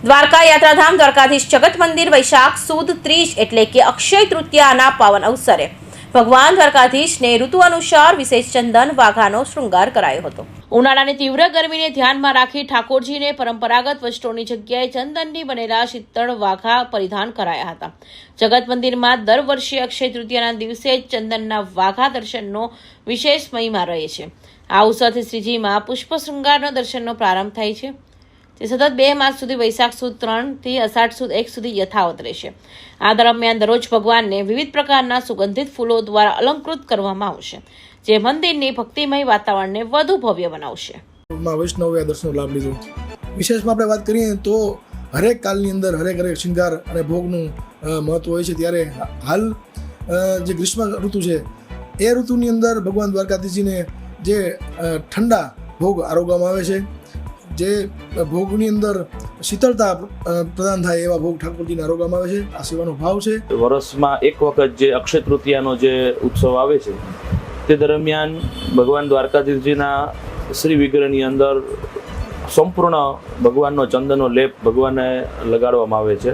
દ્વારકા યાત્રાધામ દ્વારકાધીશ જગત મંદિર વૈશાખ સુદ ત્રીજ એટલે કે અક્ષય તૃતીયાના પાવન અવસરે ભગવાન દ્વારકાધીશને ઋતુ અનુસાર વિશેષ ચંદન વાઘાનો શૃંગાર કરાયો હતો। ઉનાળાની તીવ્ર ગરમીને ધ્યાનમાં રાખી ઠાકોરજીને પરંપરાગત વસ્ત્રોની જગ્યાએ ચંદનની બનેલા શીતળ વાઘા પરિધાન કરાયા હતા। જગત મંદિરમાં દર વર્ષે અક્ષય તૃતીયાના દિવસે ચંદનના વાઘા દર્શનનો વિશેષ મહિમા રહે છે। આ અવસરથી શ્રીજીમાં પુષ્પ શૃંગારના દર્શનનો પ્રારંભ થાય છે, તે સતત 2 માસ સુધી વૈશાખ સુદ 3 થી અષાઢ સુદ 1 સુધી યથાવત રહેશે। આ દરમિયાન દરરોજ ભગવાનને વિવિધ પ્રકારના સુગંધિત ફૂલો દ્વારા અલંકૃત કરવામાં આવશે, જે મંદિરની ભક્તિમય વાતાવરણને વધુ ભવ્ય બનાવશે। વૈષ્ણવે દર્શનનો લાભ લીધો। વિશેષમાં આપણે વાત કરીએ તો હરેક કાલની અંદર હરેક શૃંગાર અને ભોગનું મહત્વ હોય છે। ત્યારે હાલ જે ગ્રીષ્મ ઋતુ છે એ ઋતુની અંદર ભગવાન દ્વારકાધીશજીને જે ઠંડા ભોગ આરોગવામાં આવે છે, જે ભોગની અંદર શીતળતા પ્રદાન થાય એવા ભોગ ઠાકોરજીને આરોગવામાં આવે છે। આ સેવાનો ભાવ છે। વર્ષમાં એક વખત જે અક્ષય તૃતીયાનો જે ઉત્સવ આવે છે તે દરમિયાન ભગવાન દ્વારકાધીશજીના શ્રી વિગ્રહની અંદર સંપૂર્ણ ભગવાનનો ચંદનનો લેપ ભગવાનને લગાડવામાં આવે છે।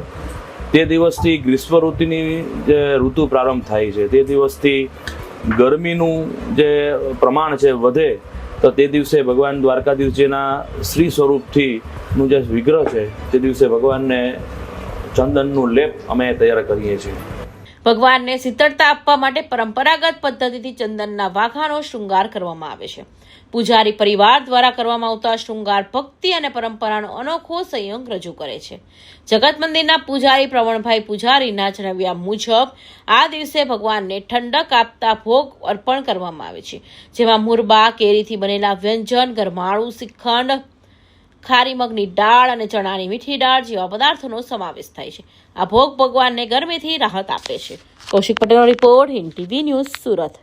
તે દિવસથી ગ્રીષ્મ ઋતુની જે ઋતુ પ્રારંભ થાય છે, તે દિવસથી ગરમીનું જે પ્રમાણ છે વધે, તો તે દિવસે ભગવાન દ્વારકાધીશજીના શ્રી સ્વરૂપથી નું જે વિગ્રહ છે તે દિવસે ભગવાનને ચંદનનું લેપ અમે તૈયાર કરીએ છીએ। ભગવાનને શીતળતા આપવા માટે પરંપરાગત પદ્ધતિથી ચંદનના વાઘાનો શૃંગાર કરવામાં આવે છે। પૂજારી પરિવાર દ્વારા કરવામાં આવતા શૃંગાર ભક્તિ અને પરંપરાનો અનોખો સંયોગ રજૂ કરે છે। જગત મંદિરના પૂજારી પ્રવણભાઈ પૂજારીના જણાવ્યા મુજબ આ દિવસે ભગવાનને ઠંડક આપતા ભોગ અર્પણ કરવામાં આવે છે, જેમાં મુરબા, કેરીથી બનેલા વ્યંજન, ગરમાળું, શ્રીખંડ, ખારી મગની દાળ અને ચણાની મીઠી દાળ જેવા પદાર્થોનો સમાવેશ થાય છે। આ ભોગ ભગવાનને ગરમીથી રાહત આપે છે। કૌશિક પટેલનો report, Hind TV news, Surat.